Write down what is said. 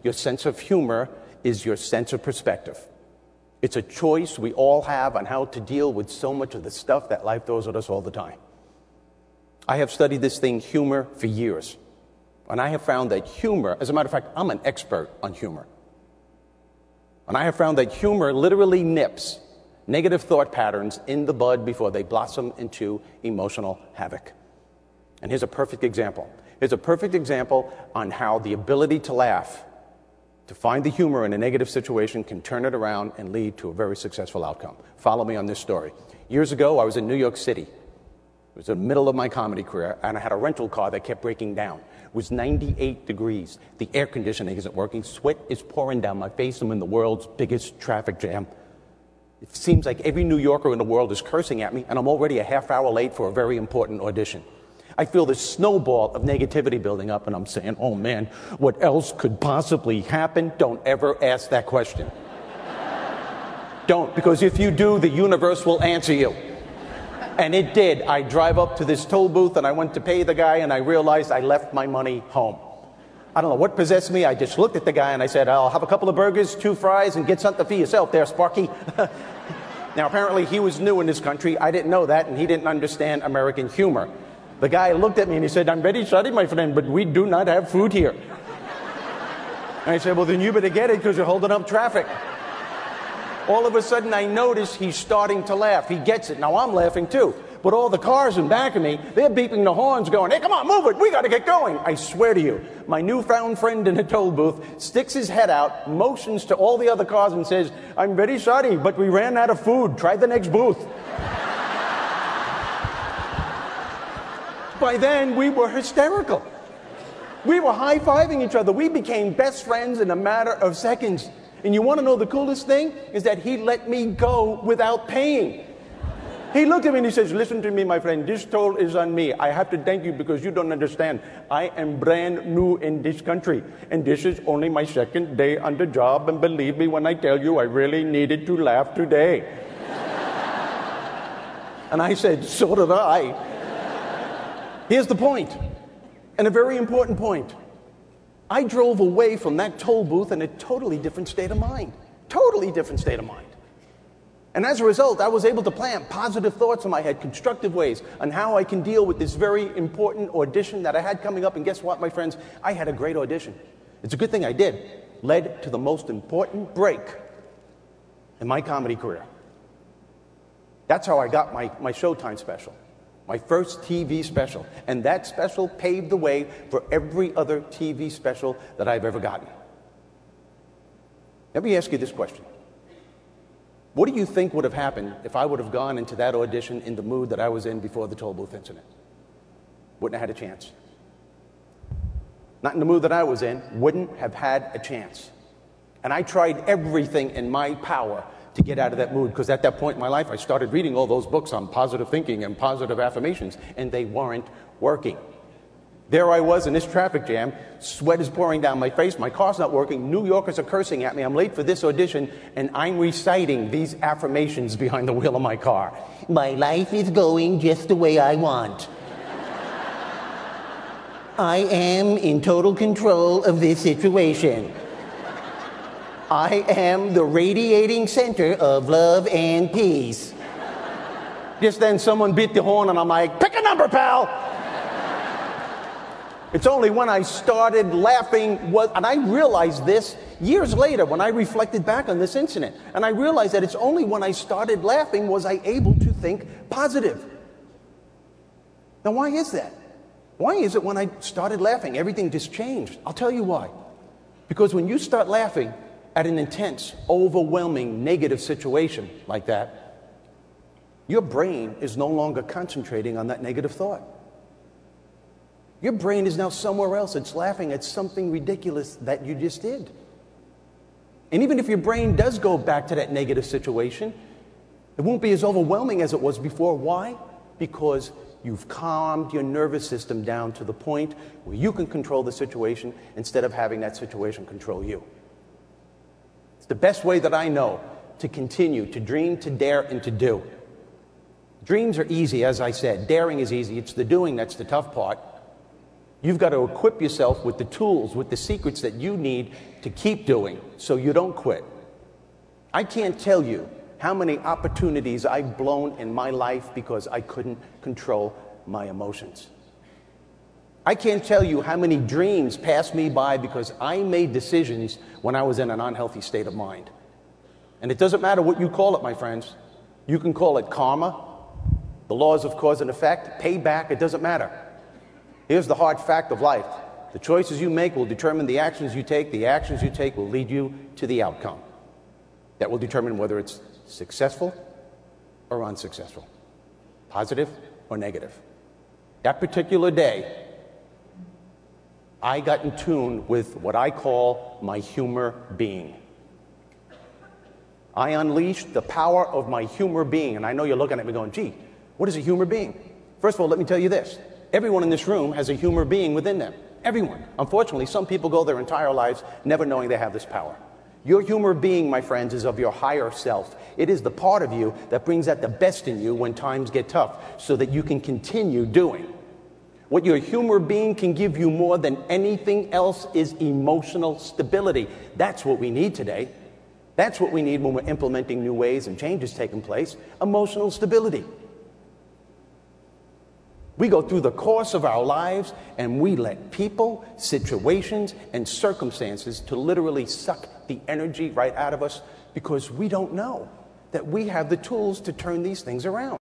Your sense of humor is your sense of perspective. It's a choice we all have on how to deal with so much of the stuff that life throws at us all the time. I have studied this thing, humor, for years. And I have found that humor, as a matter of fact, I'm an expert on humor. And I have found that humor literally nips negative thought patterns in the bud before they blossom into emotional havoc. And here's a perfect example. Here's a perfect example on how the ability to laugh, to find the humor in a negative situation, can turn it around and lead to a very successful outcome. Follow me on this story. Years ago, I was in New York City. It was the middle of my comedy career, and I had a rental car that kept breaking down. It was 98 degrees. The air conditioning isn't working. Sweat is pouring down my face. I'm in the world's biggest traffic jam. It seems like every New Yorker in the world is cursing at me, and I'm already a half hour late for a very important audition. I feel this snowball of negativity building up, and I'm saying, oh man, what else could possibly happen? Don't ever ask that question. Don't, because if you do, the universe will answer you. And it did. I drive up to this toll booth, and I went to pay the guy, and I realized I left my money home. I don't know what possessed me. I just looked at the guy, and I said, I'll have a couple of burgers, 2 fries, and get something for yourself there, Sparky. Now, apparently, he was new in this country. I didn't know that, and he didn't understand American humor. The guy looked at me and he said, I'm very sorry, my friend, but we do not have food here. And I said, well, then you better get it because you're holding up traffic. All of a sudden, I notice he's starting to laugh. He gets it. Now, I'm laughing too. But all the cars in back of me, they're beeping the horns going, hey, come on, move it. We got to get going. I swear to you, my newfound friend in the toll booth sticks his head out, motions to all the other cars and says, I'm very sorry, but we ran out of food. Try the next booth. By then, we were hysterical. We were high-fiving each other. We became best friends in a matter of seconds. And you want to know the coolest thing? Is that he let me go without paying. He looked at me and he says, listen to me, my friend, this toll is on me. I have to thank you because you don't understand. I am brand new in this country. And this is only my second day on the job. And believe me when I tell you, I really needed to laugh today. And I said, so did I. Here's the point, and a very important point. I drove away from that toll booth in a totally different state of mind. Totally different state of mind. And as a result, I was able to plant positive thoughts in my head, constructive ways, on how I can deal with this very important audition that I had coming up. And guess what, my friends? I had a great audition. It's a good thing I did. Led to the most important break in my comedy career. That's how I got my Showtime special. My first TV special. And that special paved the way for every other TV special that I've ever gotten. Let me ask you this question. What do you think would have happened if I would have gone into that audition in the mood that I was in before the toll booth incident? Wouldn't have had a chance. Not in the mood that I was in, wouldn't have had a chance. And I tried everything in my power to get out of that mood, because at that point in my life, I started reading all those books on positive thinking and positive affirmations, and they weren't working. There I was in this traffic jam, sweat is pouring down my face, my car's not working, New Yorkers are cursing at me, I'm late for this audition, and I'm reciting these affirmations behind the wheel of my car. My life is going just the way I want. I am in total control of this situation. I am the radiating center of love and peace. Just then someone beat the horn and I'm like, pick a number, pal! It's only when I started laughing, and I realized this years later when I reflected back on this incident, and I realized that it's only when I started laughing was I able to think positive. Now why is that? Why is it when I started laughing, everything just changed? I'll tell you why. Because when you start laughing at an intense, overwhelming, negative situation like that, your brain is no longer concentrating on that negative thought. Your brain is now somewhere else. It's laughing at something ridiculous that you just did. And even if your brain does go back to that negative situation, it won't be as overwhelming as it was before. Why? Because you've calmed your nervous system down to the point where you can control the situation instead of having that situation control you. It's the best way that I know to continue, to dream, to dare, and to do. Dreams are easy, as I said. Daring is easy. It's the doing that's the tough part. You've got to equip yourself with the tools, with the secrets that you need to keep doing so you don't quit. I can't tell you how many opportunities I've blown in my life because I couldn't control my emotions. I can't tell you how many dreams passed me by because I made decisions when I was in an unhealthy state of mind. And it doesn't matter what you call it, my friends. You can call it karma, the laws of cause and effect, payback, it doesn't matter. Here's the hard fact of life. The choices you make will determine the actions you take. The actions you take will lead you to the outcome. That will determine whether it's successful or unsuccessful, positive or negative. That particular day, I got in tune with what I call my humor being. I unleashed the power of my humor being. And I know you're looking at me going, gee, what is a humor being? First of all, let me tell you this. Everyone in this room has a humor being within them. Everyone. Unfortunately, some people go their entire lives never knowing they have this power. Your humor being, my friends, is of your higher self. It is the part of you that brings out the best in you when times get tough so that you can continue doing. What your humor being can give you more than anything else is emotional stability. That's what we need today. That's what we need when we're implementing new ways and changes taking place. Emotional stability. We go through the course of our lives and we let people, situations, and circumstances to literally suck the energy right out of us because we don't know that we have the tools to turn these things around.